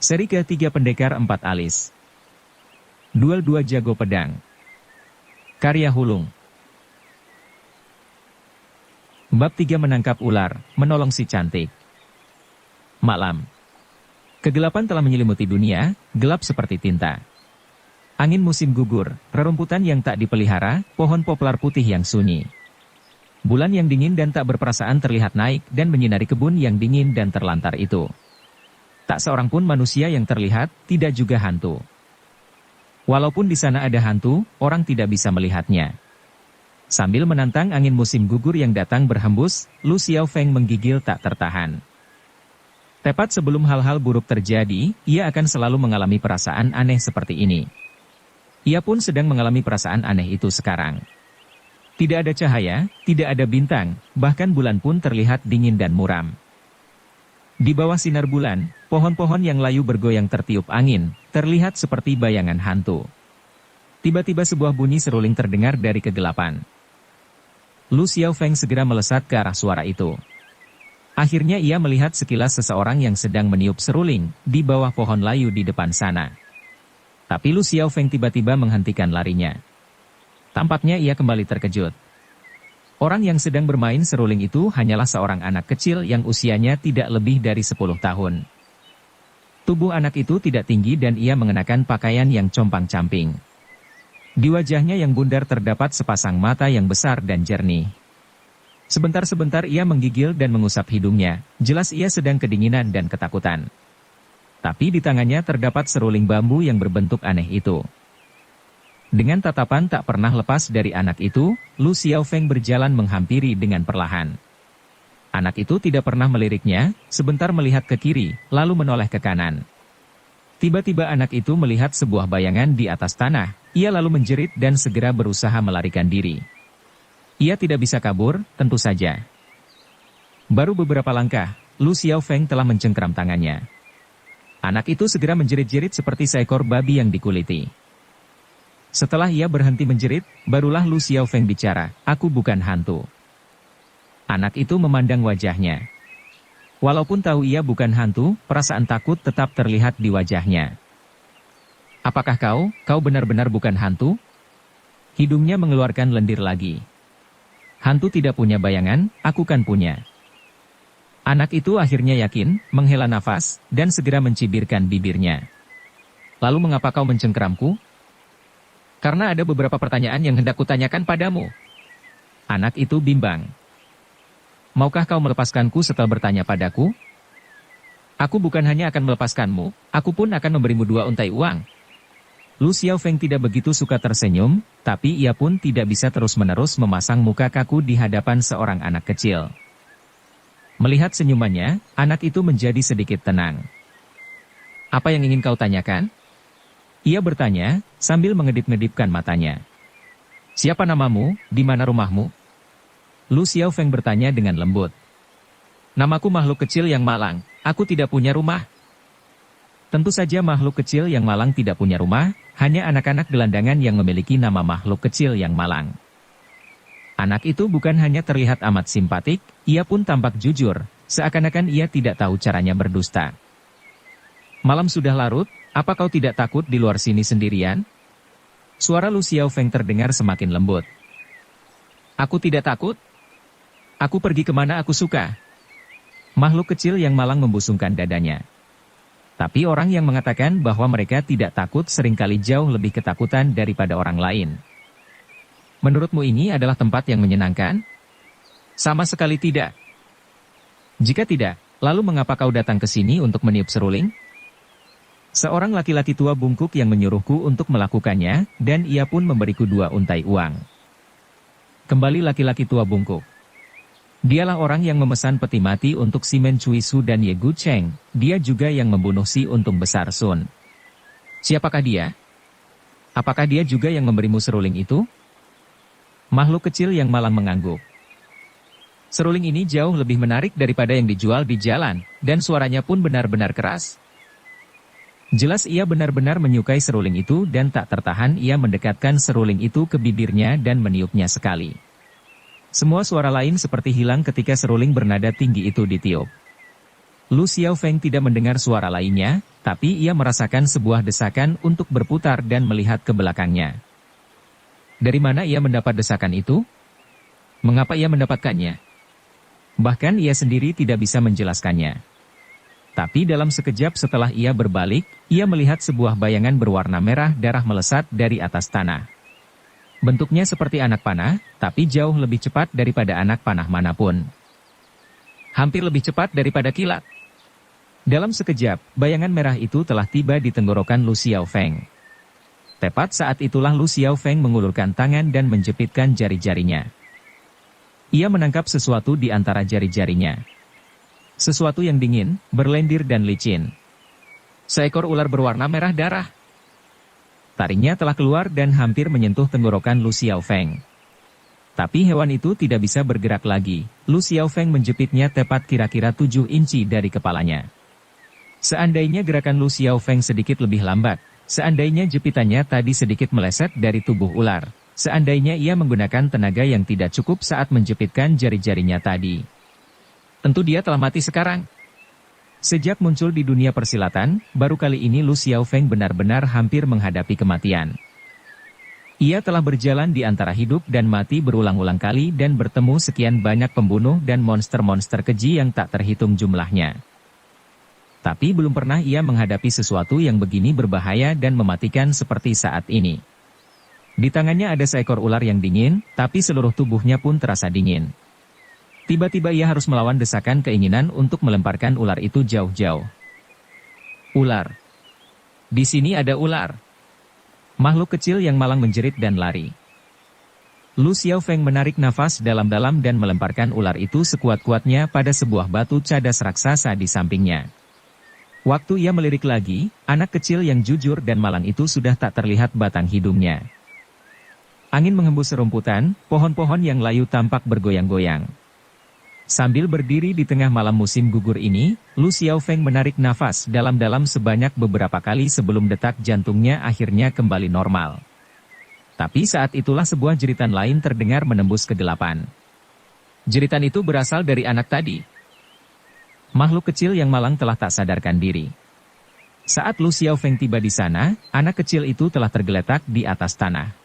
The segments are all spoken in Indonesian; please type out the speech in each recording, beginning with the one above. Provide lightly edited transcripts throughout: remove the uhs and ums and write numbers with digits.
Seri ke-3 Pendekar 4 Alis. Duel 2 Jago Pedang. Karya Hulung. Bab 3 Menangkap ular, menolong si cantik. Malam. Kegelapan telah menyelimuti dunia, gelap seperti tinta. Angin musim gugur, rerumputan yang tak dipelihara, pohon poplar putih yang sunyi. Bulan yang dingin dan tak berperasaan terlihat naik dan menyinari kebun yang dingin dan terlantar itu. Tak seorang pun manusia yang terlihat, tidak juga hantu. Walaupun di sana ada hantu, orang tidak bisa melihatnya. Sambil menantang angin musim gugur yang datang berhembus, Lu Xiaofeng menggigil tak tertahan. Tepat sebelum hal-hal buruk terjadi, ia akan selalu mengalami perasaan aneh seperti ini. Ia pun sedang mengalami perasaan aneh itu sekarang. Tidak ada cahaya, tidak ada bintang, bahkan bulan pun terlihat dingin dan muram. Di bawah sinar bulan, pohon-pohon yang layu bergoyang tertiup angin, terlihat seperti bayangan hantu. Tiba-tiba sebuah bunyi seruling terdengar dari kegelapan. Lu Xiaofeng segera melesat ke arah suara itu. Akhirnya ia melihat sekilas seseorang yang sedang meniup seruling, di bawah pohon layu di depan sana. Tapi Lu Xiaofeng tiba-tiba menghentikan larinya. Tampaknya ia kembali terkejut. Orang yang sedang bermain seruling itu hanyalah seorang anak kecil yang usianya tidak lebih dari 10 tahun. Tubuh anak itu tidak tinggi dan ia mengenakan pakaian yang compang-camping. Di wajahnya yang bundar terdapat sepasang mata yang besar dan jernih. Sebentar-sebentar ia menggigil dan mengusap hidungnya, jelas ia sedang kedinginan dan ketakutan. Tapi di tangannya terdapat seruling bambu yang berbentuk aneh itu. Dengan tatapan tak pernah lepas dari anak itu, Lu Xiaofeng berjalan menghampiri dengan perlahan. Anak itu tidak pernah meliriknya, sebentar melihat ke kiri, lalu menoleh ke kanan. Tiba-tiba anak itu melihat sebuah bayangan di atas tanah, ia lalu menjerit dan segera berusaha melarikan diri. Ia tidak bisa kabur, tentu saja. Baru beberapa langkah, Lu Xiaofeng telah mencengkeram tangannya. Anak itu segera menjerit-jerit seperti seekor babi yang dikuliti. Setelah ia berhenti menjerit, barulah Lu Xiaofeng bicara, "Aku bukan hantu." Anak itu memandang wajahnya. Walaupun tahu ia bukan hantu, perasaan takut tetap terlihat di wajahnya. "Apakah kau benar-benar bukan hantu?" Hidungnya mengeluarkan lendir lagi. "Hantu tidak punya bayangan, aku kan punya." Anak itu akhirnya yakin, menghela nafas, dan segera mencibirkan bibirnya. "Lalu mengapa kau mencengkeramku?" "Karena ada beberapa pertanyaan yang hendak kutanyakan padamu." Anak itu bimbang. "Maukah kau melepaskanku setelah bertanya padaku?" "Aku bukan hanya akan melepaskanmu, aku pun akan memberimu 2 untai uang." Lu Xiaofeng tidak begitu suka tersenyum, tapi ia pun tidak bisa terus-menerus memasang muka kaku di hadapan seorang anak kecil. Melihat senyumannya, anak itu menjadi sedikit tenang. "Apa yang ingin kau tanyakan?" Ia bertanya, sambil mengedip-ngedipkan matanya. "Siapa namamu, di mana rumahmu?" Lu Xiaofeng bertanya dengan lembut. "Namaku makhluk kecil yang malang, aku tidak punya rumah." Tentu saja makhluk kecil yang malang tidak punya rumah, hanya anak-anak gelandangan yang memiliki nama makhluk kecil yang malang. Anak itu bukan hanya terlihat amat simpatik, ia pun tampak jujur, seakan-akan ia tidak tahu caranya berdusta. "Malam sudah larut, apa kau tidak takut di luar sini sendirian?" Suara Lu Xiaofeng terdengar semakin lembut. "Aku tidak takut. Aku pergi kemana aku suka." Makhluk kecil yang malang membusungkan dadanya. Tapi orang yang mengatakan bahwa mereka tidak takut seringkali jauh lebih ketakutan daripada orang lain. "Menurutmu ini adalah tempat yang menyenangkan?" "Sama sekali tidak." "Jika tidak, lalu mengapa kau datang ke sini untuk meniup seruling?" Seorang laki-laki tua bungkuk yang menyuruhku untuk melakukannya, dan ia pun memberiku 2 untai uang. Kembali laki-laki tua bungkuk. Dialah orang yang memesan peti mati untuk si Men Cui Su dan Ye Gu Cheng, dia juga yang membunuh si untung besar Sun. "Siapakah dia? Apakah dia juga yang memberimu seruling itu?" Makhluk kecil yang malang mengangguk. "Seruling ini jauh lebih menarik daripada yang dijual di jalan, dan suaranya pun benar-benar keras." Jelas ia benar-benar menyukai seruling itu dan tak tertahan ia mendekatkan seruling itu ke bibirnya dan meniupnya sekali. Semua suara lain seperti hilang ketika seruling bernada tinggi itu ditiup. Lu Xiaofeng tidak mendengar suara lainnya, tapi ia merasakan sebuah desakan untuk berputar dan melihat ke belakangnya. Dari mana ia mendapat desakan itu? Mengapa ia mendapatkannya? Bahkan ia sendiri tidak bisa menjelaskannya. Tapi dalam sekejap setelah ia berbalik, ia melihat sebuah bayangan berwarna merah darah melesat dari atas tanah. Bentuknya seperti anak panah, tapi jauh lebih cepat daripada anak panah manapun. Hampir lebih cepat daripada kilat. Dalam sekejap, bayangan merah itu telah tiba di tenggorokan Lu Xiaofeng. Tepat saat itulah Lu Xiaofeng mengulurkan tangan dan menjepitkan jari-jarinya. Ia menangkap sesuatu di antara jari-jarinya. Sesuatu yang dingin, berlendir dan licin. Seekor ular berwarna merah darah. Taringnya telah keluar dan hampir menyentuh tenggorokan Lu Xiaofeng. Tapi hewan itu tidak bisa bergerak lagi. Lu Xiaofeng menjepitnya tepat kira-kira 7 inci dari kepalanya. Seandainya gerakan Lu Xiaofeng sedikit lebih lambat, seandainya jepitannya tadi sedikit meleset dari tubuh ular, seandainya ia menggunakan tenaga yang tidak cukup saat menjepitkan jari-jarinya tadi, tentu dia telah mati sekarang. Sejak muncul di dunia persilatan, baru kali ini Lu Xiaofeng benar-benar hampir menghadapi kematian. Ia telah berjalan di antara hidup dan mati berulang-ulang kali dan bertemu sekian banyak pembunuh dan monster-monster keji yang tak terhitung jumlahnya. Tapi belum pernah ia menghadapi sesuatu yang begini berbahaya dan mematikan seperti saat ini. Di tangannya ada seekor ular yang dingin, tapi seluruh tubuhnya pun terasa dingin. Tiba-tiba ia harus melawan desakan keinginan untuk melemparkan ular itu jauh-jauh. Ular. Di sini ada ular. Makhluk kecil yang malang menjerit dan lari. Lu Xiaofeng menarik nafas dalam-dalam dan melemparkan ular itu sekuat-kuatnya pada sebuah batu cadas raksasa di sampingnya. Waktu ia melirik lagi, anak kecil yang jujur dan malang itu sudah tak terlihat batang hidungnya. Angin menghembus serumputan, pohon-pohon yang layu tampak bergoyang-goyang. Sambil berdiri di tengah malam musim gugur ini, Lu Xiaofeng menarik nafas dalam-dalam sebanyak beberapa kali sebelum detak jantungnya akhirnya kembali normal. Tapi saat itulah sebuah jeritan lain terdengar menembus kegelapan. Jeritan itu berasal dari anak tadi. Makhluk kecil yang malang telah tak sadarkan diri. Saat Lu Xiaofeng tiba di sana, anak kecil itu telah tergeletak di atas tanah.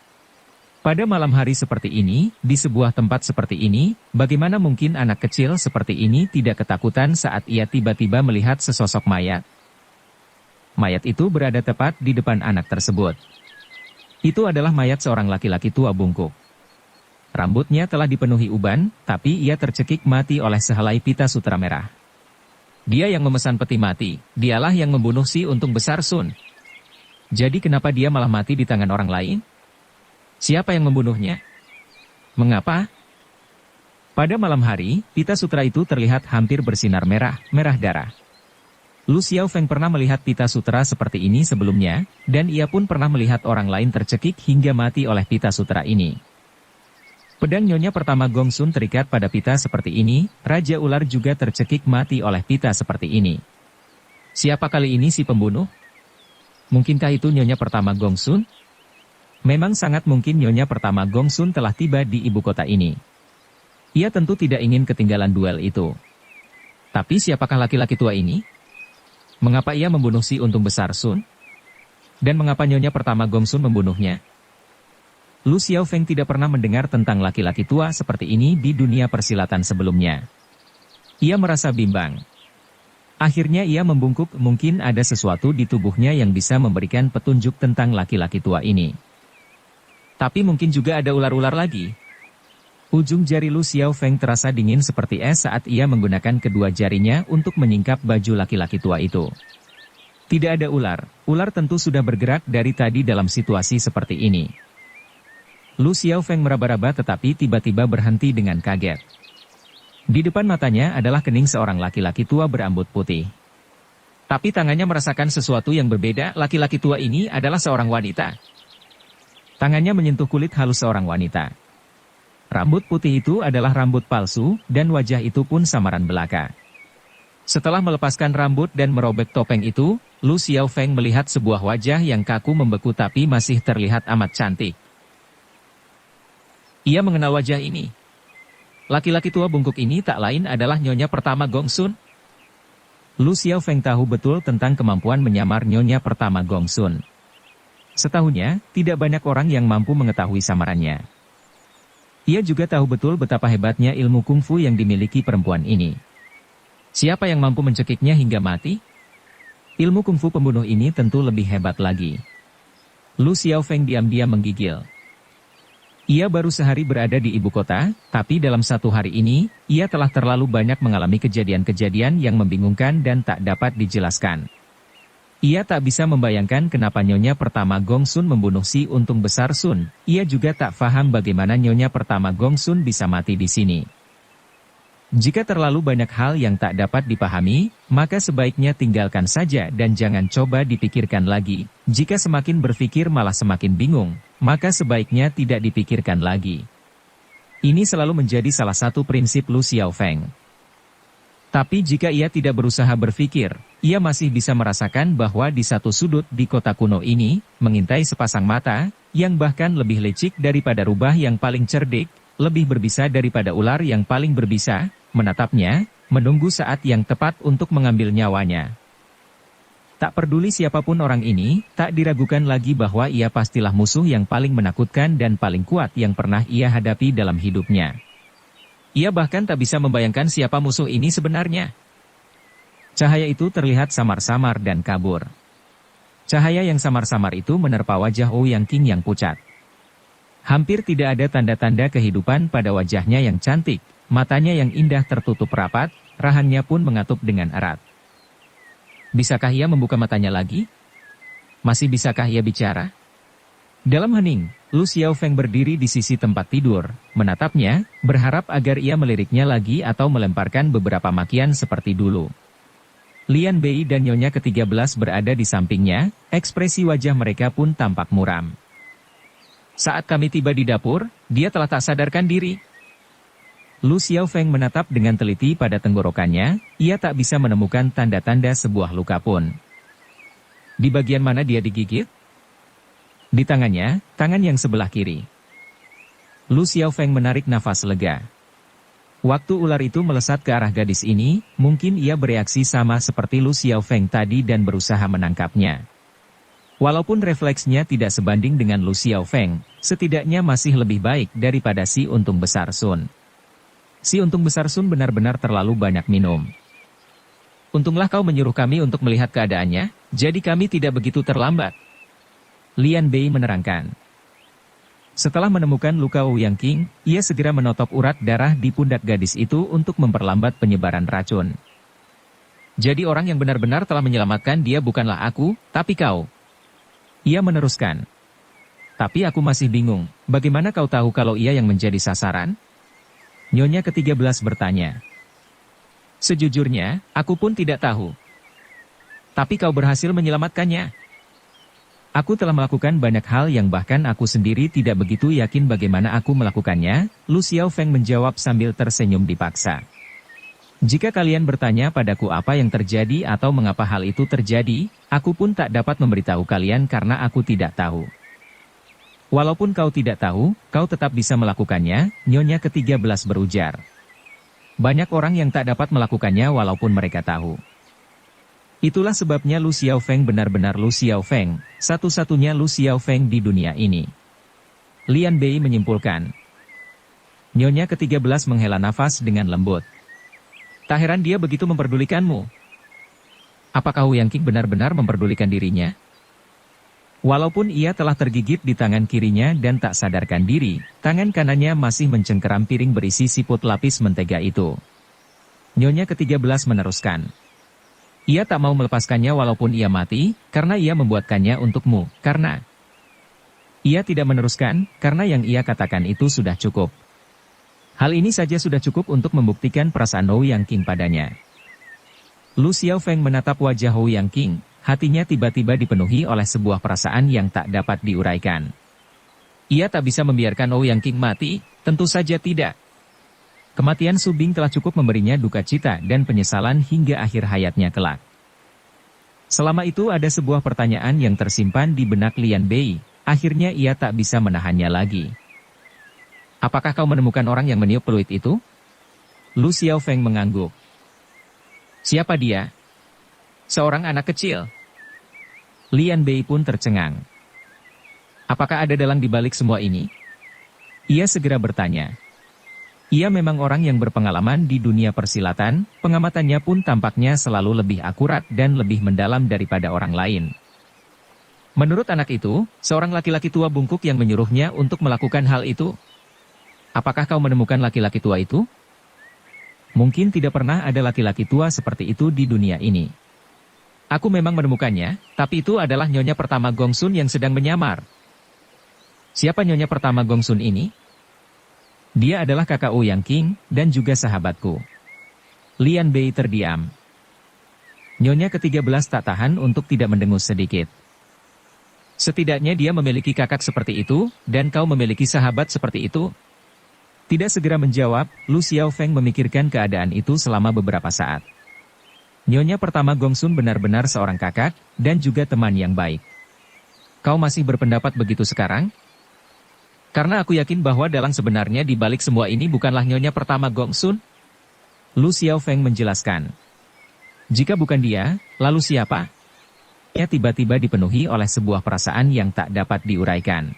Pada malam hari seperti ini, di sebuah tempat seperti ini, bagaimana mungkin anak kecil seperti ini tidak ketakutan saat ia tiba-tiba melihat sesosok mayat? Mayat itu berada tepat di depan anak tersebut. Itu adalah mayat seorang laki-laki tua bungkuk. Rambutnya telah dipenuhi uban, tapi ia tercekik mati oleh sehelai pita sutra merah. Dia yang memesan peti mati, dialah yang membunuh si untung besar Sun. Jadi kenapa dia malah mati di tangan orang lain? Siapa yang membunuhnya? Mengapa? Pada malam hari, pita sutra itu terlihat hampir bersinar merah darah. Lu Xiaofeng pernah melihat pita sutra seperti ini sebelumnya, dan ia pun pernah melihat orang lain tercekik hingga mati oleh pita sutra ini. Pedang nyonya pertama Gong Sun terikat pada pita seperti ini, Raja Ular juga tercekik mati oleh pita seperti ini. Siapa kali ini si pembunuh? Mungkinkah itu nyonya pertama Gong Sun? Memang sangat mungkin nyonya pertama Gong Sun telah tiba di ibu kota ini. Ia tentu tidak ingin ketinggalan duel itu. Tapi siapakah laki-laki tua ini? Mengapa ia membunuh si untung besar Sun? Dan mengapa nyonya pertama Gong Sun membunuhnya? Lu Xiaofeng tidak pernah mendengar tentang laki-laki tua seperti ini di dunia persilatan sebelumnya. Ia merasa bimbang. Akhirnya ia membungkuk, mungkin ada sesuatu di tubuhnya yang bisa memberikan petunjuk tentang laki-laki tua ini. Tapi mungkin juga ada ular-ular lagi. Ujung jari Lu Xiaofeng terasa dingin seperti es saat ia menggunakan kedua jarinya untuk menyingkap baju laki-laki tua itu. Tidak ada ular, ular tentu sudah bergerak dari tadi dalam situasi seperti ini. Lu Xiaofeng meraba-raba tetapi tiba-tiba berhenti dengan kaget. Di depan matanya adalah kening seorang laki-laki tua berambut putih. Tapi tangannya merasakan sesuatu yang berbeda, laki-laki tua ini adalah seorang wanita. Tangannya menyentuh kulit halus seorang wanita. Rambut putih itu adalah rambut palsu, dan wajah itu pun samaran belaka. Setelah melepaskan rambut dan merobek topeng itu, Lu Xiaofeng melihat sebuah wajah yang kaku membeku tapi masih terlihat amat cantik. Ia mengenal wajah ini. Laki-laki tua bungkuk ini tak lain adalah nyonya pertama Gong Sun. Lu Xiaofeng tahu betul tentang kemampuan menyamar nyonya pertama Gongsun. Setahunya, tidak banyak orang yang mampu mengetahui samarannya. Ia juga tahu betul betapa hebatnya ilmu kungfu yang dimiliki perempuan ini. Siapa yang mampu mencekiknya hingga mati? Ilmu kungfu pembunuh ini tentu lebih hebat lagi. Lu Xiaofeng diam-diam menggigil. Ia baru sehari berada di ibu kota, tapi dalam satu hari ini, ia telah terlalu banyak mengalami kejadian-kejadian yang membingungkan dan tak dapat dijelaskan. Ia tak bisa membayangkan kenapa nyonya pertama Gongsun membunuh si untung besar Sun. Ia juga tak paham bagaimana nyonya pertama Gongsun bisa mati di sini. Jika terlalu banyak hal yang tak dapat dipahami, maka sebaiknya tinggalkan saja dan jangan coba dipikirkan lagi. Jika semakin berpikir malah semakin bingung, maka sebaiknya tidak dipikirkan lagi. Ini selalu menjadi salah satu prinsip Lu Xiaofeng. Tapi jika ia tidak berusaha berpikir, ia masih bisa merasakan bahwa di satu sudut di kota kuno ini, mengintai sepasang mata, yang bahkan lebih licik daripada rubah yang paling cerdik, lebih berbisa daripada ular yang paling berbisa, menatapnya, menunggu saat yang tepat untuk mengambil nyawanya. Tak peduli siapapun orang ini, tak diragukan lagi bahwa ia pastilah musuh yang paling menakutkan dan paling kuat yang pernah ia hadapi dalam hidupnya. Ia bahkan tak bisa membayangkan siapa musuh ini sebenarnya. Cahaya itu terlihat samar-samar dan kabur. Cahaya yang samar-samar itu menerpa wajah Ouyang King yang pucat. Hampir tidak ada tanda-tanda kehidupan pada wajahnya yang cantik, matanya yang indah tertutup rapat, rahannya pun mengatup dengan erat. Bisakah ia membuka matanya lagi? Masih bisakah ia bicara? Dalam hening, Lu Xiaofeng berdiri di sisi tempat tidur, menatapnya, berharap agar ia meliriknya lagi atau melemparkan beberapa makian seperti dulu. Lian Bei dan nyonya ke-13 berada di sampingnya, ekspresi wajah mereka pun tampak muram. Saat kami tiba di dapur, dia telah tak sadarkan diri. Lu Xiaofeng menatap dengan teliti pada tenggorokannya, ia tak bisa menemukan tanda-tanda sebuah luka pun. Di bagian mana dia digigit? Di tangannya, tangan yang sebelah kiri. Lu Xiaofeng menarik nafas lega. Waktu ular itu melesat ke arah gadis ini, mungkin ia bereaksi sama seperti Lu Xiaofeng tadi dan berusaha menangkapnya. Walaupun refleksnya tidak sebanding dengan Lu Xiaofeng, setidaknya masih lebih baik daripada si untung besar Sun. Si untung besar Sun benar-benar terlalu banyak minum. Untunglah kau menyuruh kami untuk melihat keadaannya, jadi kami tidak begitu terlambat. Lian Bei menerangkan. Setelah menemukan luka Ouyang King, ia segera menotop urat darah di pundak gadis itu untuk memperlambat penyebaran racun. Jadi orang yang benar-benar telah menyelamatkan dia bukanlah aku, tapi kau. Ia meneruskan. Tapi aku masih bingung, bagaimana kau tahu kalau ia yang menjadi sasaran? Nyonya ke-13 bertanya. Sejujurnya, aku pun tidak tahu. Tapi kau berhasil menyelamatkannya. Aku telah melakukan banyak hal yang bahkan aku sendiri tidak begitu yakin bagaimana aku melakukannya, Lu Xiaofeng menjawab sambil tersenyum dipaksa. Jika kalian bertanya padaku apa yang terjadi atau mengapa hal itu terjadi, aku pun tak dapat memberitahu kalian karena aku tidak tahu. Walaupun kau tidak tahu, kau tetap bisa melakukannya, Nyonya ke-13 berujar. Banyak orang yang tak dapat melakukannya walaupun mereka tahu. Itulah sebabnya Lu Xiaofeng benar-benar Lu Xiaofeng, satu-satunya Lu Xiaofeng di dunia ini. Lian Bei menyimpulkan. Nyonya ke-13 menghela nafas dengan lembut. Tak heran dia begitu memperdulikanmu. Apakah Ouyang King benar-benar memperdulikan dirinya? Walaupun ia telah tergigit di tangan kirinya dan tak sadarkan diri, tangan kanannya masih mencengkeram piring berisi siput lapis mentega itu. Nyonya ke-13 meneruskan. Ia tak mau melepaskannya walaupun ia mati, karena ia membuatkannya untukmu, karena... Ia tidak meneruskan, karena yang ia katakan itu sudah cukup. Hal ini saja sudah cukup untuk membuktikan perasaan Ouyang King padanya. Lu Xiaofeng menatap wajah Ouyang King, hatinya tiba-tiba dipenuhi oleh sebuah perasaan yang tak dapat diuraikan. Ia tak bisa membiarkan Ouyang King mati, tentu saja tidak. Kematian Su Bing telah cukup memberinya duka cita dan penyesalan hingga akhir hayatnya kelak. Selama itu ada sebuah pertanyaan yang tersimpan di benak Lian Bei, akhirnya ia tak bisa menahannya lagi. Apakah kau menemukan orang yang meniup peluit itu? Lu Xiaofeng mengangguk. Siapa dia? Seorang anak kecil. Lian Bei pun tercengang. Apakah ada dalang di balik semua ini? Ia segera bertanya. Ia memang orang yang berpengalaman di dunia persilatan, pengamatannya pun tampaknya selalu lebih akurat dan lebih mendalam daripada orang lain. Menurut anak itu, seorang laki-laki tua bungkuk yang menyuruhnya untuk melakukan hal itu. Apakah kau menemukan laki-laki tua itu? Mungkin tidak pernah ada laki-laki tua seperti itu di dunia ini. Aku memang menemukannya, tapi itu adalah nyonya pertama Gongsun yang sedang menyamar. Siapa nyonya pertama Gongsun ini? Dia adalah kakak Ouyang King, dan juga sahabatku. Lian Bei terdiam. Nyonya ke-13 tak tahan untuk tidak mendengus sedikit. Setidaknya dia memiliki kakak seperti itu, dan kau memiliki sahabat seperti itu? Tidak segera menjawab, Lu Xiaofeng memikirkan keadaan itu selama beberapa saat. Nyonya pertama Gongsun benar-benar seorang kakak, dan juga teman yang baik. Kau masih berpendapat begitu sekarang? Karena aku yakin bahwa dalang sebenarnya di balik semua ini bukanlah nyonya pertama Gongsun. Lu Xiaofeng menjelaskan. Jika bukan dia, lalu siapa? Ia tiba-tiba dipenuhi oleh sebuah perasaan yang tak dapat diuraikan.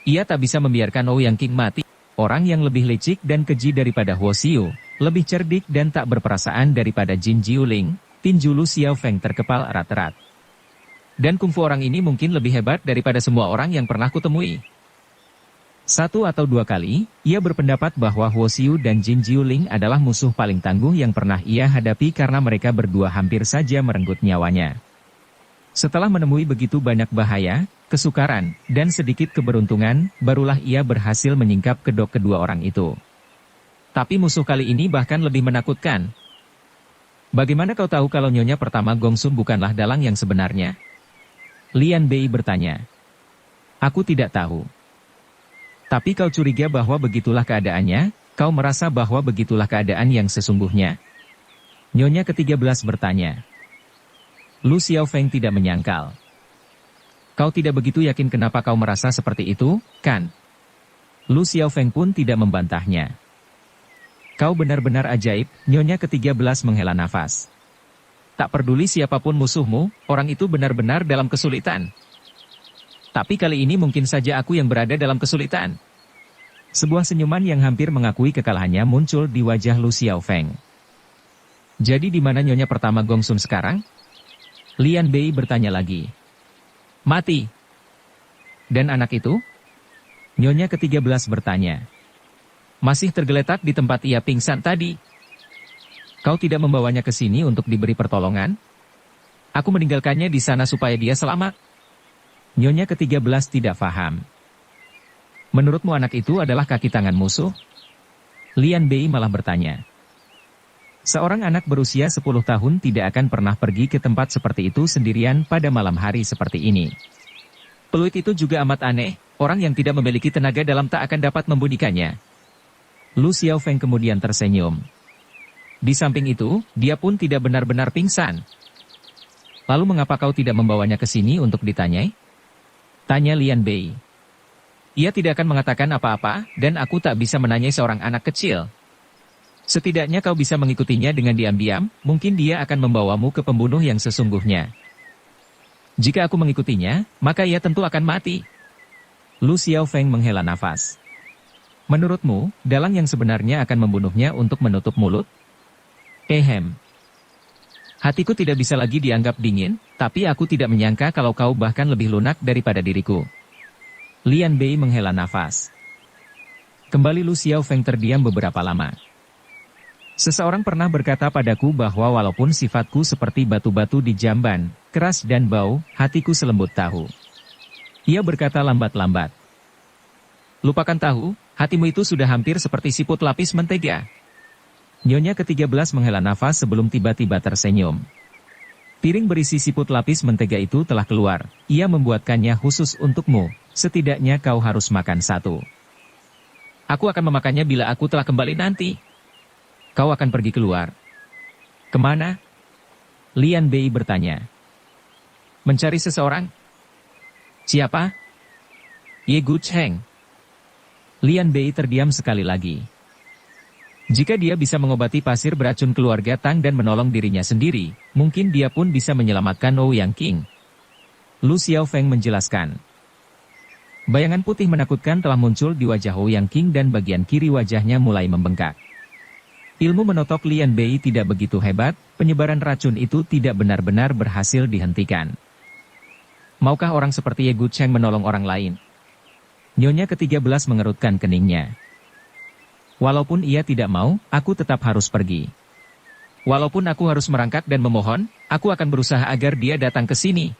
Ia tak bisa membiarkan Ouyang King mati. Orang yang lebih licik dan keji daripada Huo Xiu, lebih cerdik dan tak berperasaan daripada Jin Jiuling, tinju Lu Xiaofeng terkepal erat-erat. Dan kungfu orang ini mungkin lebih hebat daripada semua orang yang pernah kutemui. 1 atau 2 kali, ia berpendapat bahwa Huo Xiu dan Jin Jiuling adalah musuh paling tangguh yang pernah ia hadapi karena mereka berdua hampir saja merenggut nyawanya. Setelah menemui begitu banyak bahaya, kesukaran, dan sedikit keberuntungan, barulah ia berhasil menyingkap kedok kedua orang itu. Tapi musuh kali ini bahkan lebih menakutkan. Bagaimana kau tahu kalau nyonya pertama Gongsun bukanlah dalang yang sebenarnya? Lian Bei bertanya. Aku tidak tahu. Tapi kau curiga bahwa begitulah keadaannya, kau merasa bahwa begitulah keadaan yang sesungguhnya? Nyonya ke-13 bertanya. Lu Xiaofeng tidak menyangkal. Kau tidak begitu yakin kenapa kau merasa seperti itu, kan? Lu Xiaofeng pun tidak membantahnya. Kau benar-benar ajaib, nyonya ke-13 menghela nafas. Tak peduli siapapun musuhmu, orang itu benar-benar dalam kesulitan. Tapi kali ini mungkin saja aku yang berada dalam kesulitan. Sebuah senyuman yang hampir mengakui kekalahannya muncul di wajah Lu Xiaofeng. Jadi di mana nyonya pertama Gongsun sekarang? Lian Bei bertanya lagi. Mati. Dan anak itu? Nyonya ke-13 bertanya. Masih tergeletak di tempat ia pingsan tadi. Kau tidak membawanya ke sini untuk diberi pertolongan? Aku meninggalkannya di sana supaya dia selamat. Nyonya ke-13 tidak paham. Menurutmu anak itu adalah kaki tangan musuh? Lian Bei malah bertanya. Seorang anak berusia 10 tahun tidak akan pernah pergi ke tempat seperti itu sendirian pada malam hari seperti ini. Peluit itu juga amat aneh, orang yang tidak memiliki tenaga dalam tak akan dapat membunyikannya. Lu Xiaofeng kemudian tersenyum. Di samping itu, dia pun tidak benar-benar pingsan. Lalu mengapa kau tidak membawanya ke sini untuk ditanyai? Tanya Lian Bei. Ia tidak akan mengatakan apa-apa, dan aku tak bisa menanyai seorang anak kecil. Setidaknya kau bisa mengikutinya dengan diam-diam, mungkin dia akan membawamu ke pembunuh yang sesungguhnya. Jika aku mengikutinya, maka ia tentu akan mati. Lu Xiaofeng menghela nafas. Menurutmu, dalang yang sebenarnya akan membunuhnya untuk menutup mulut? Ehem. Hatiku tidak bisa lagi dianggap dingin, tapi aku tidak menyangka kalau kau bahkan lebih lunak daripada diriku. Lian Bei menghela nafas. Kembali Lu Xiaofeng terdiam beberapa lama. Seseorang pernah berkata padaku bahwa walaupun sifatku seperti batu-batu di jamban, keras dan bau, hatiku selembut tahu. Ia berkata lambat-lambat. Lupakan tahu, hatimu itu sudah hampir seperti siput lapis mentega. Nyonya ke-13 menghela nafas sebelum tiba-tiba tersenyum. Piring berisi siput lapis mentega itu telah keluar, ia membuatkannya khusus untukmu, setidaknya kau harus makan 1. Aku akan memakannya bila aku telah kembali nanti. Kau akan pergi keluar. Kemana? Lian Bei bertanya. Mencari seseorang? Siapa? Ye Gu Cheng. Lian Bei terdiam sekali lagi. Jika dia bisa mengobati pasir beracun keluarga Tang dan menolong dirinya sendiri, mungkin dia pun bisa menyelamatkan Ouyang King. Lu Xiaofeng menjelaskan. Bayangan putih menakutkan telah muncul di wajah Ouyang King dan bagian kiri wajahnya mulai membengkak. Ilmu menotok Lian Bei tidak begitu hebat, penyebaran racun itu tidak benar-benar berhasil dihentikan. Maukah orang seperti Ye Gucheng menolong orang lain? Nyonya ke-13 mengerutkan keningnya. Walaupun ia tidak mau, aku tetap harus pergi. Walaupun aku harus merangkak dan memohon, aku akan berusaha agar dia datang ke sini.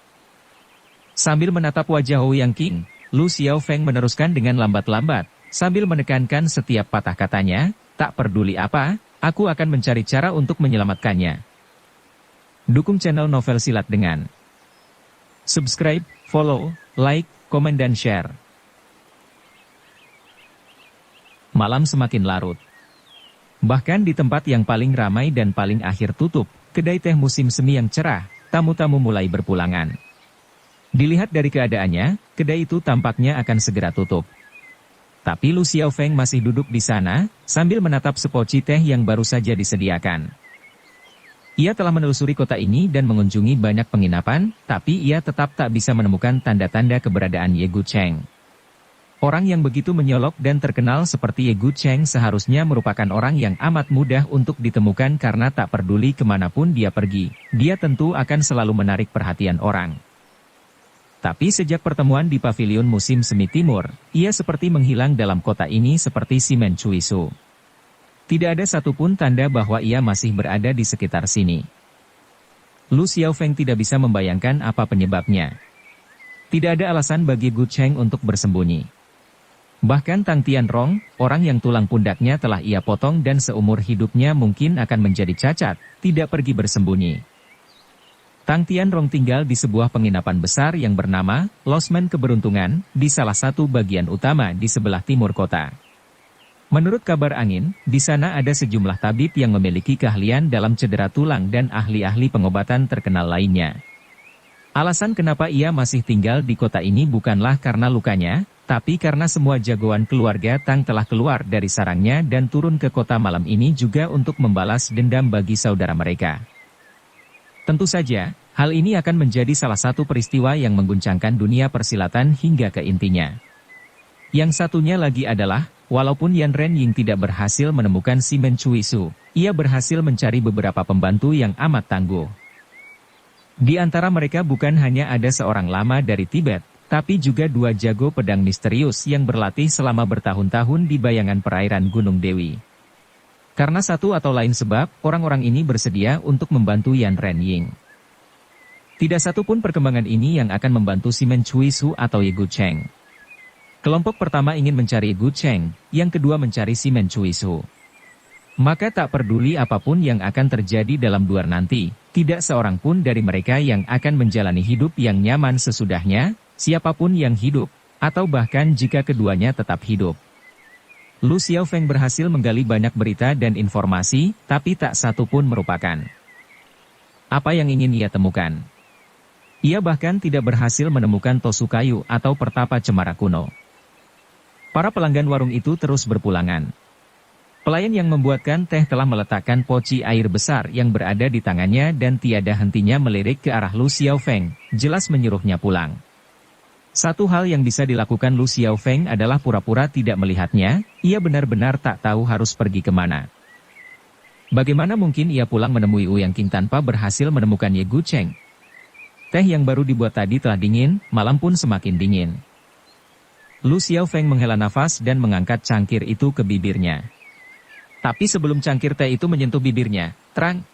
Sambil menatap wajah Ouyang King, Lu Xiaofeng meneruskan dengan lambat-lambat, sambil menekankan setiap patah katanya, tak peduli apa, aku akan mencari cara untuk menyelamatkannya. Dukung channel Novel Silat dengan subscribe, follow, like, komen dan share. Malam semakin larut. Bahkan di tempat yang paling ramai dan paling akhir tutup, kedai teh musim semi yang cerah, tamu-tamu mulai berpulangan. Dilihat dari keadaannya, kedai itu tampaknya akan segera tutup. Tapi Lu Xiaofeng masih duduk di sana, sambil menatap sepoci teh yang baru saja disediakan. Ia telah menelusuri kota ini dan mengunjungi banyak penginapan, tapi ia tetap tak bisa menemukan tanda-tanda keberadaan Ye Gucheng. Orang yang begitu menyolok dan terkenal seperti Ye Gucheng seharusnya merupakan orang yang amat mudah untuk ditemukan karena tak peduli kemanapun dia pergi, dia tentu akan selalu menarik perhatian orang. Tapi sejak pertemuan di pavilion musim semi timur, ia seperti menghilang dalam kota ini seperti simen Cuisu. Tidak ada satupun tanda bahwa ia masih berada di sekitar sini. Lu Xiaofeng tidak bisa membayangkan apa penyebabnya. Tidak ada alasan bagi Gucheng untuk bersembunyi. Bahkan Tang Tianrong, orang yang tulang pundaknya telah ia potong dan seumur hidupnya mungkin akan menjadi cacat, tidak pergi bersembunyi. Tang Tianrong tinggal di sebuah penginapan besar yang bernama Losmen Keberuntungan, di salah satu bagian utama di sebelah timur kota. Menurut kabar angin, di sana ada sejumlah tabib yang memiliki keahlian dalam cedera tulang dan ahli-ahli pengobatan terkenal lainnya. Alasan kenapa ia masih tinggal di kota ini bukanlah karena lukanya, tapi karena semua jagoan keluarga Tang telah keluar dari sarangnya dan turun ke kota malam ini juga untuk membalas dendam bagi saudara mereka. Tentu saja, hal ini akan menjadi salah satu peristiwa yang mengguncangkan dunia persilatan hingga ke intinya. Yang satunya lagi adalah, walaupun Yan Renying tidak berhasil menemukan Simen Cuisu, ia berhasil mencari beberapa pembantu yang amat tangguh. Di antara mereka bukan hanya ada seorang lama dari Tibet, tapi juga dua jago pedang misterius yang berlatih selama bertahun-tahun di bayangan perairan Gunung Dewi. Karena satu atau lain sebab, orang-orang ini bersedia untuk membantu Yan Renying. Tidak satu pun perkembangan ini yang akan membantu Simen Cuisu atau Ye Gucheng. Kelompok pertama ingin mencari Ye Gucheng, yang kedua mencari Simen Cuisu. Maka tak peduli apapun yang akan terjadi dalam duar nanti, tidak seorang pun dari mereka yang akan menjalani hidup yang nyaman sesudahnya, siapapun yang hidup, atau bahkan jika keduanya tetap hidup. Lu Xiaofeng berhasil menggali banyak berita dan informasi, tapi tak satu pun merupakan apa yang ingin ia temukan. Ia bahkan tidak berhasil menemukan tosukayu atau pertapa cemara kuno. Para pelanggan warung itu terus berpulangan. Pelayan yang membuatkan teh telah meletakkan poci air besar yang berada di tangannya dan tiada hentinya melirik ke arah Lu Xiaofeng, jelas menyuruhnya pulang. Satu hal yang bisa dilakukan Lu Xiaofeng adalah pura-pura tidak melihatnya, ia benar-benar tak tahu harus pergi kemana. Bagaimana mungkin ia pulang menemui Ouyang King tanpa berhasil menemukan Ye Gucheng? Teh yang baru dibuat tadi telah dingin, malam pun semakin dingin. Lu Xiaofeng menghela nafas dan mengangkat cangkir itu ke bibirnya. Tapi sebelum cangkir teh itu menyentuh bibirnya, terang.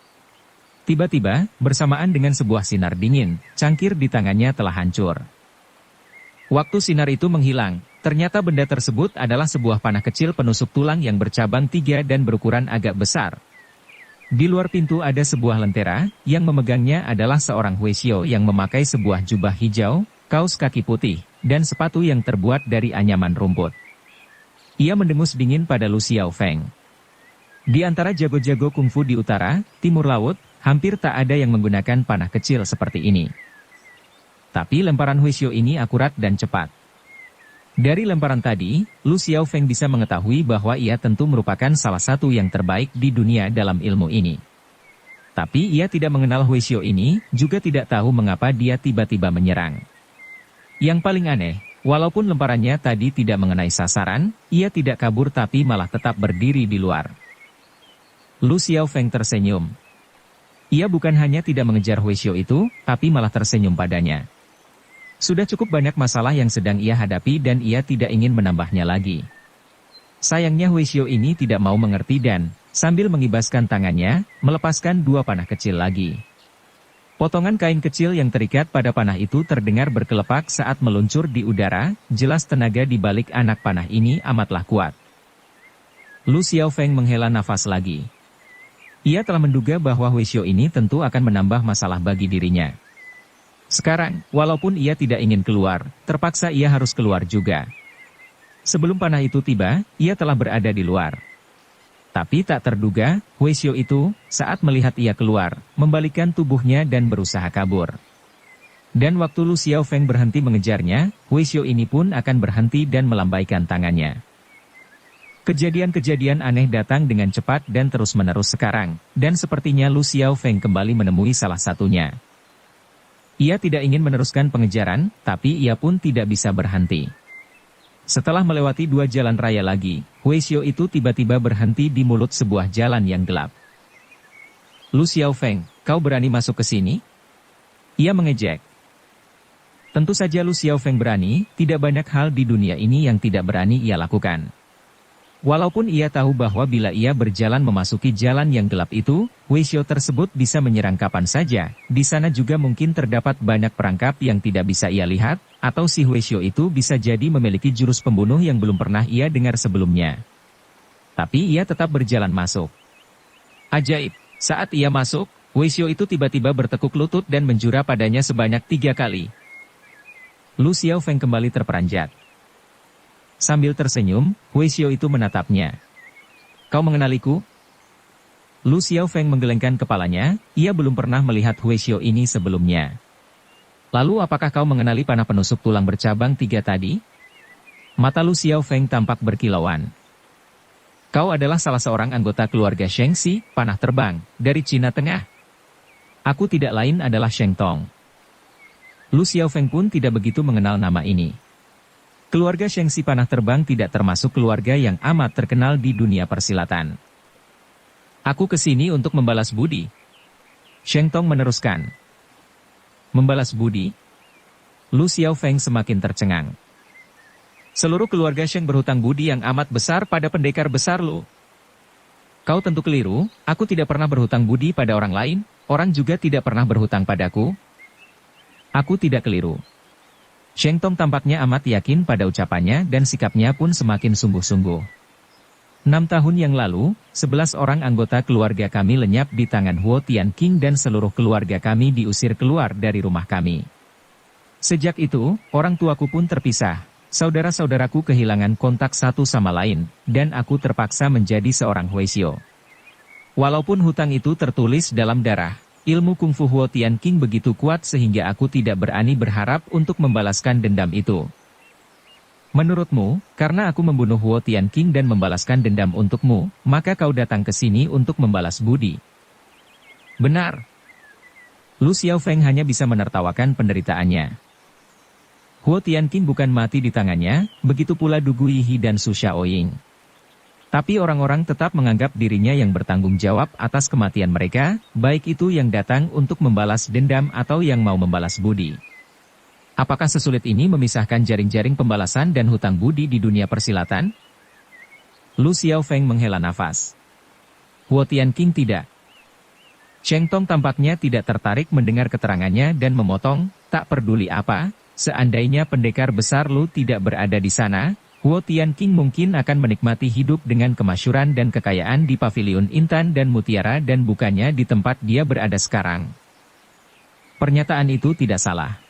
Tiba-tiba, bersamaan dengan sebuah sinar dingin, cangkir di tangannya telah hancur. Waktu sinar itu menghilang, ternyata benda tersebut adalah sebuah panah kecil penusuk tulang yang bercabang 3 dan berukuran agak besar. Di luar pintu ada sebuah lentera, yang memegangnya adalah seorang Huishio yang memakai sebuah jubah hijau, kaos kaki putih, dan sepatu yang terbuat dari anyaman rumput. Ia mendengus dingin pada Lu Xiaofeng. Di antara jago-jago kungfu di utara, timur laut, hampir tak ada yang menggunakan panah kecil seperti ini. Tapi lemparan Huishio ini akurat dan cepat. Dari lemparan tadi, Lu Xiaofeng bisa mengetahui bahwa ia tentu merupakan salah satu yang terbaik di dunia dalam ilmu ini. Tapi ia tidak mengenal Huixiu ini, juga tidak tahu mengapa dia tiba-tiba menyerang. Yang paling aneh, walaupun lemparannya tadi tidak mengenai sasaran, ia tidak kabur tapi malah tetap berdiri di luar. Lu Xiaofeng tersenyum. Ia bukan hanya tidak mengejar Huixiu itu, tapi malah tersenyum padanya. Sudah cukup banyak masalah yang sedang ia hadapi dan ia tidak ingin menambahnya lagi. Sayangnya Huixiu ini tidak mau mengerti dan, sambil mengibaskan tangannya, melepaskan dua panah kecil lagi. Potongan kain kecil yang terikat pada panah itu terdengar berkelepak saat meluncur di udara, jelas tenaga di balik anak panah ini amatlah kuat. Lu Xiaofeng menghela nafas lagi. Ia telah menduga bahwa Huixiu ini tentu akan menambah masalah bagi dirinya. Sekarang, walaupun ia tidak ingin keluar, terpaksa ia harus keluar juga. Sebelum panah itu tiba, ia telah berada di luar. Tapi tak terduga, Huixiu itu, saat melihat ia keluar, membalikkan tubuhnya dan berusaha kabur. Dan waktu Lu Xiaofeng berhenti mengejarnya, Huixiu ini pun akan berhenti dan melambaikan tangannya. Kejadian-kejadian aneh datang dengan cepat dan terus-menerus sekarang, dan sepertinya Lu Xiaofeng kembali menemui salah satunya. Ia tidak ingin meneruskan pengejaran, tapi ia pun tidak bisa berhenti. Setelah melewati dua jalan raya lagi, Huixiu itu tiba-tiba berhenti di mulut sebuah jalan yang gelap. Lu Xiaofeng, kau berani masuk ke sini? Ia mengejek. Tentu saja Lu Xiaofeng berani, tidak banyak hal di dunia ini yang tidak berani ia lakukan. Walaupun ia tahu bahwa bila ia berjalan memasuki jalan yang gelap itu, Huixiu tersebut bisa menyerang kapan saja, di sana juga mungkin terdapat banyak perangkap yang tidak bisa ia lihat, atau si Huixiu itu bisa jadi memiliki jurus pembunuh yang belum pernah ia dengar sebelumnya. Tapi ia tetap berjalan masuk. Ajaib, saat ia masuk, Huixiu itu tiba-tiba bertekuk lutut dan menjura padanya sebanyak 3 kali. Lu Xiaofeng kembali terperanjat. Sambil tersenyum, Huixiu itu menatapnya. Kau mengenaliku? Lu Xiaofeng menggelengkan kepalanya, ia belum pernah melihat Huixiu ini sebelumnya. Lalu apakah kau mengenali panah penusuk tulang bercabang 3 tadi? Mata Lu Xiaofeng tampak berkilauan. Kau adalah salah seorang anggota keluarga Shengxi, panah terbang, dari Cina Tengah. Aku tidak lain adalah Sheng Tong. Lu Xiaofeng pun tidak begitu mengenal nama ini. Keluarga Shengxi panah terbang tidak termasuk keluarga yang amat terkenal di dunia persilatan. Aku kesini untuk membalas budi. Sheng Tong meneruskan. Membalas budi? Lu Xiaofeng semakin tercengang. Seluruh keluarga Sheng berhutang budi yang amat besar pada pendekar besar Lu. Kau tentu keliru, aku tidak pernah berhutang budi pada orang lain, orang juga tidak pernah berhutang padaku. Aku tidak keliru. Sheng Tong tampaknya amat yakin pada ucapannya dan sikapnya pun semakin sungguh-sungguh. 6 tahun yang lalu, 11 orang anggota keluarga kami lenyap di tangan Huo Tianqing dan seluruh keluarga kami diusir keluar dari rumah kami. Sejak itu, orang tuaku pun terpisah, saudara-saudaraku kehilangan kontak satu sama lain, dan aku terpaksa menjadi seorang Huixiu. Walaupun hutang itu tertulis dalam darah, ilmu kungfu Huo Tianqing begitu kuat sehingga aku tidak berani berharap untuk membalaskan dendam itu. Menurutmu, karena aku membunuh Huo Tianqing dan membalaskan dendam untukmu, maka kau datang ke sini untuk membalas budi. Benar. Lu Xiaofeng hanya bisa menertawakan penderitaannya. Huo Tianqing bukan mati di tangannya, begitu pula Du Guiyi dan Su Shaoying. Tapi orang-orang tetap menganggap dirinya yang bertanggung jawab atas kematian mereka, baik itu yang datang untuk membalas dendam atau yang mau membalas budi. Apakah sesulit ini memisahkan jaring-jaring pembalasan dan hutang budi di dunia persilatan? Lu Xiaofeng menghela nafas. Huo Tianqing tidak. Sheng Tong tampaknya tidak tertarik mendengar keterangannya dan memotong, tak peduli apa, seandainya pendekar besar Lu tidak berada di sana, Huo Tianqing mungkin akan menikmati hidup dengan kemasyuran dan kekayaan di pavilion intan dan mutiara dan bukannya di tempat dia berada sekarang. Pernyataan itu tidak salah.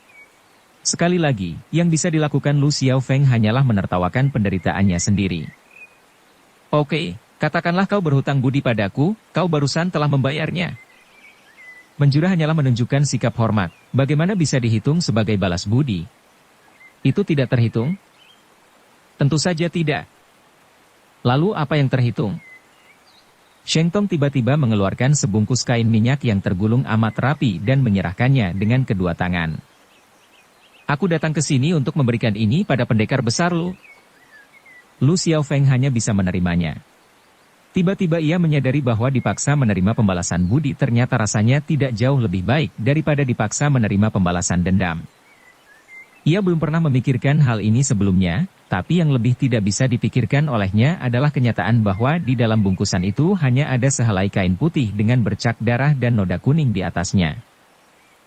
Sekali lagi, yang bisa dilakukan Lu Xiaofeng hanyalah menertawakan penderitaannya sendiri. Oke, katakanlah kau berhutang budi padaku, kau barusan telah membayarnya. Menjura hanyalah menunjukkan sikap hormat, bagaimana bisa dihitung sebagai balas budi? Itu tidak terhitung? Tentu saja tidak. Lalu apa yang terhitung? Sheng Tong tiba-tiba mengeluarkan sebungkus kain minyak yang tergulung amat rapi dan menyerahkannya dengan kedua tangan. Aku datang ke sini untuk memberikan ini pada pendekar besar Lu. Lu Xiaofeng hanya bisa menerimanya. Tiba-tiba ia menyadari bahwa dipaksa menerima pembalasan budi ternyata rasanya tidak jauh lebih baik daripada dipaksa menerima pembalasan dendam. Ia belum pernah memikirkan hal ini sebelumnya, tapi yang lebih tidak bisa dipikirkan olehnya adalah kenyataan bahwa di dalam bungkusan itu hanya ada sehelai kain putih dengan bercak darah dan noda kuning di atasnya.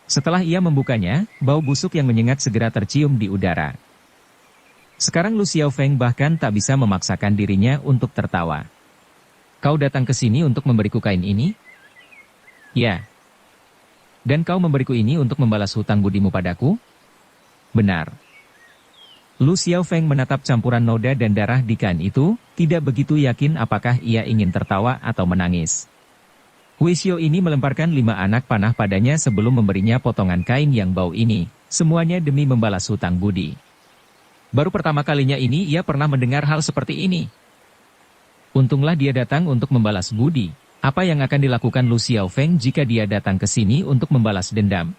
Setelah ia membukanya, bau busuk yang menyengat segera tercium di udara. Sekarang Lu Xiaofeng bahkan tak bisa memaksakan dirinya untuk tertawa. Kau datang ke sini untuk memberiku kain ini? Ya. Dan kau memberiku ini untuk membalas hutang budimu padaku? Benar. Lu Xiaofeng menatap campuran noda dan darah di kain itu, tidak begitu yakin apakah ia ingin tertawa atau menangis. Hui Xiao ini melemparkan 5 anak panah padanya sebelum memberinya potongan kain yang bau ini, semuanya demi membalas hutang budi. Baru pertama kalinya ini ia pernah mendengar hal seperti ini. Untunglah dia datang untuk membalas budi. Apa yang akan dilakukan Lu Xiaofeng jika dia datang ke sini untuk membalas dendam?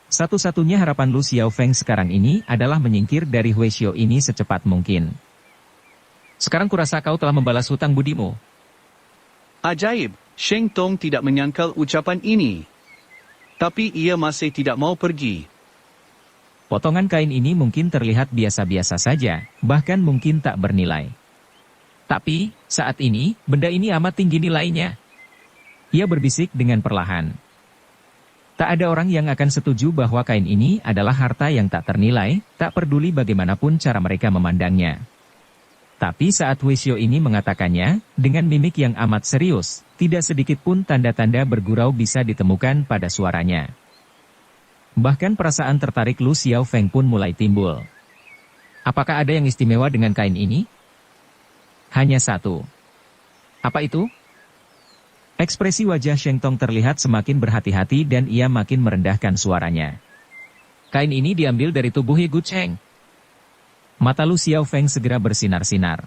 Satu-satunya harapan Lu Xiaofeng sekarang ini adalah menyingkir dari Hui Xiao ini secepat mungkin. Sekarang kurasa kau telah membalas hutang budimu. Ajaib, Sheng Tong tidak menyangkal ucapan ini. Tapi ia masih tidak mau pergi. Potongan kain ini mungkin terlihat biasa-biasa saja, bahkan mungkin tak bernilai. Tapi, saat ini, benda ini amat tinggi nilainya. Ia berbisik dengan perlahan. Tak ada orang yang akan setuju bahwa kain ini adalah harta yang tak ternilai, tak peduli bagaimanapun cara mereka memandangnya. Tapi saat Hui Xiao ini mengatakannya, dengan mimik yang amat serius, tidak sedikit pun tanda-tanda bergurau bisa ditemukan pada suaranya. Bahkan perasaan tertarik Lu Xiaofeng pun mulai timbul. Apakah ada yang istimewa dengan kain ini? Hanya satu. Apa itu? Ekspresi wajah Sheng Tong terlihat semakin berhati-hati dan ia makin merendahkan suaranya. Kain ini diambil dari tubuh He Gu Cheng. Mata Lu Xiaofeng segera bersinar-sinar.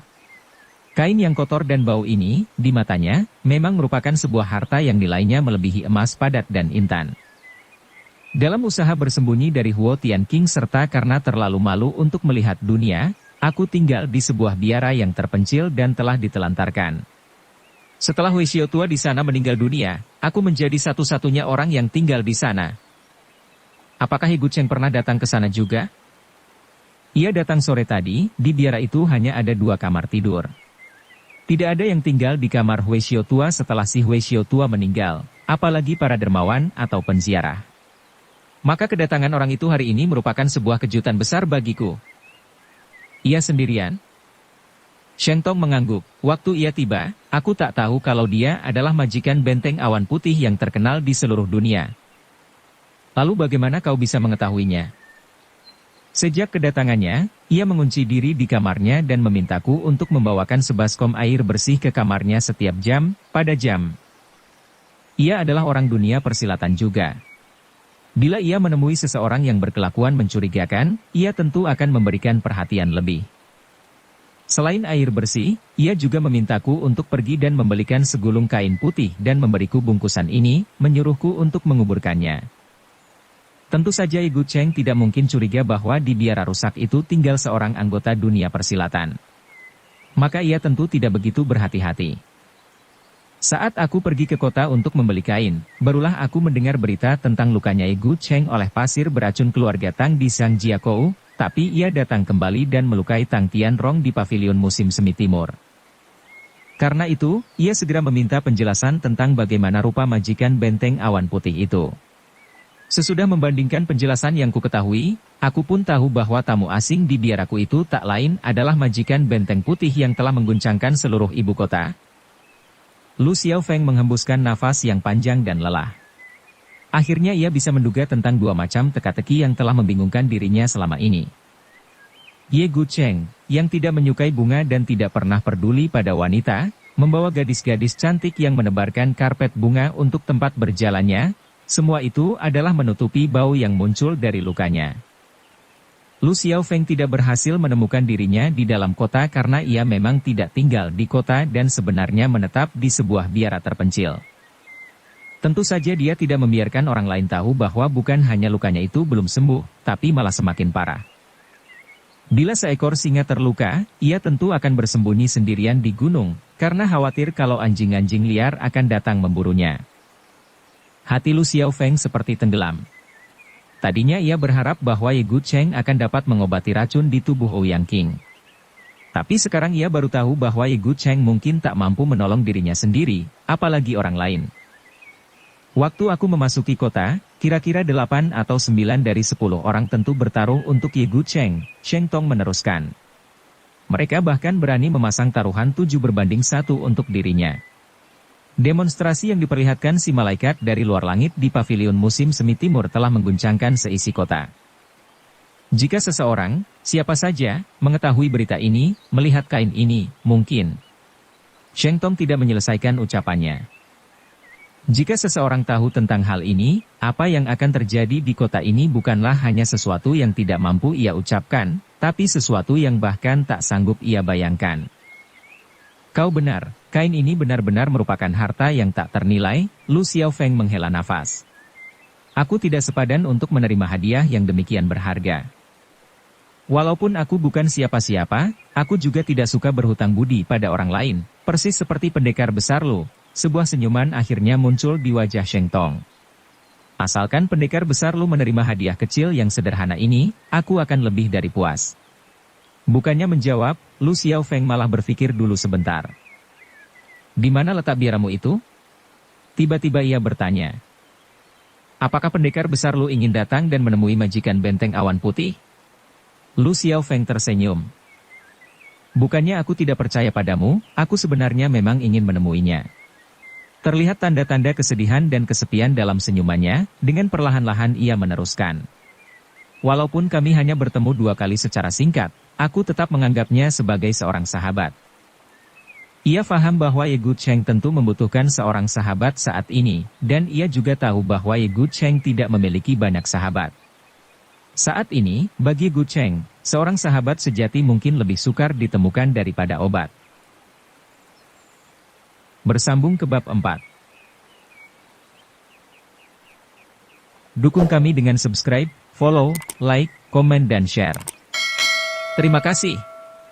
Kain yang kotor dan bau ini, di matanya, memang merupakan sebuah harta yang nilainya melebihi emas padat dan intan. Dalam usaha bersembunyi dari Huo Tian King serta karena terlalu malu untuk melihat dunia, aku tinggal di sebuah biara yang terpencil dan telah ditelantarkan. Setelah Hui Xiao tua di sana meninggal dunia, aku menjadi satu-satunya orang yang tinggal di sana. Apakah He Gu Cheng pernah datang ke sana juga? Ia datang sore tadi, di biara itu hanya ada 2 kamar tidur. Tidak ada yang tinggal di kamar Hui Xiao tua setelah si Hui Xiao tua meninggal, apalagi para dermawan atau penziarah. Maka kedatangan orang itu hari ini merupakan sebuah kejutan besar bagiku. Ia sendirian? Sheng Tong mengangguk. Waktu ia tiba, aku tak tahu kalau dia adalah majikan benteng awan putih yang terkenal di seluruh dunia. Lalu bagaimana kau bisa mengetahuinya? Sejak kedatangannya, ia mengunci diri di kamarnya dan memintaku untuk membawakan sebaskom air bersih ke kamarnya setiap jam, pada jam. Ia adalah orang dunia persilatan juga. Bila ia menemui seseorang yang berkelakuan mencurigakan, ia tentu akan memberikan perhatian lebih. Selain air bersih, ia juga memintaku untuk pergi dan membelikan segulung kain putih dan memberiku bungkusan ini, menyuruhku untuk menguburkannya. Tentu saja He Gu Cheng tidak mungkin curiga bahwa di biara rusak itu tinggal seorang anggota dunia persilatan. Maka ia tentu tidak begitu berhati-hati. Saat aku pergi ke kota untuk membeli kain, barulah aku mendengar berita tentang lukanya He Gu Cheng oleh pasir beracun keluarga Tang di Sang Jiakou, tapi ia datang kembali dan melukai Tang Tianrong di pavilion musim semi timur. Karena itu, ia segera meminta penjelasan tentang bagaimana rupa majikan benteng awan putih itu. Sesudah membandingkan penjelasan yang kuketahui, aku pun tahu bahwa tamu asing di biaraku itu tak lain adalah majikan benteng putih yang telah mengguncangkan seluruh ibu kota. Lu Xiaofeng menghembuskan nafas yang panjang dan lelah. Akhirnya ia bisa menduga tentang 2 macam teka-teki yang telah membingungkan dirinya selama ini. Ye Gu Cheng, yang tidak menyukai bunga dan tidak pernah peduli pada wanita, membawa gadis-gadis cantik yang menebarkan karpet bunga untuk tempat berjalannya, semua itu adalah menutupi bau yang muncul dari lukanya. Lu Xiaofeng tidak berhasil menemukan dirinya di dalam kota karena ia memang tidak tinggal di kota dan sebenarnya menetap di sebuah biara terpencil. Tentu saja dia tidak membiarkan orang lain tahu bahwa bukan hanya lukanya itu belum sembuh, tapi malah semakin parah. Bila seekor singa terluka, ia tentu akan bersembunyi sendirian di gunung, karena khawatir kalau anjing-anjing liar akan datang memburunya. Hati Lu Xiaofeng seperti tenggelam. Tadinya ia berharap bahwa Ye Gucheng akan dapat mengobati racun di tubuh Ouyang King. Tapi sekarang ia baru tahu bahwa Ye Gucheng mungkin tak mampu menolong dirinya sendiri, apalagi orang lain. Waktu aku memasuki kota, kira-kira 8 atau 9 dari 10 orang tentu bertaruh untuk Ye Gucheng, Sheng Tong meneruskan. Mereka bahkan berani memasang taruhan 7-1 untuk dirinya. Demonstrasi yang diperlihatkan si malaikat dari luar langit di pavilion musim semi timur telah mengguncangkan seisi kota. Jika seseorang, siapa saja, mengetahui berita ini, melihat kain ini, mungkin. Sheng Tong tidak menyelesaikan ucapannya. Jika seseorang tahu tentang hal ini, apa yang akan terjadi di kota ini bukanlah hanya sesuatu yang tidak mampu ia ucapkan, tapi sesuatu yang bahkan tak sanggup ia bayangkan. Kau benar, kain ini benar-benar merupakan harta yang tak ternilai. Lu Xiaofeng menghela nafas. Aku tidak sepadan untuk menerima hadiah yang demikian berharga. Walaupun aku bukan siapa-siapa, aku juga tidak suka berhutang budi pada orang lain, persis seperti pendekar besar Lu. Sebuah senyuman akhirnya muncul di wajah Sheng Tong. Asalkan pendekar besar Lu menerima hadiah kecil yang sederhana ini, aku akan lebih dari puas. Bukannya menjawab, Lu Xiaofeng malah berpikir dulu sebentar. Di mana letak biaramu itu? Tiba-tiba ia bertanya. Apakah pendekar besar Lu ingin datang dan menemui majikan benteng awan putih? Lu Xiaofeng tersenyum. Bukannya aku tidak percaya padamu, aku sebenarnya memang ingin menemuinya. Terlihat tanda-tanda kesedihan dan kesepian dalam senyumannya, dengan perlahan-lahan ia meneruskan. Walaupun kami hanya bertemu 2 kali secara singkat, aku tetap menganggapnya sebagai seorang sahabat. Ia faham bahwa Ye Gucheng tentu membutuhkan seorang sahabat saat ini, dan ia juga tahu bahwa Ye Gucheng tidak memiliki banyak sahabat. Saat ini, bagi Gucheng, seorang sahabat sejati mungkin lebih sukar ditemukan daripada obat. Bersambung ke bab 4. Dukung kami dengan subscribe, follow, like, komen dan share. Terima kasih.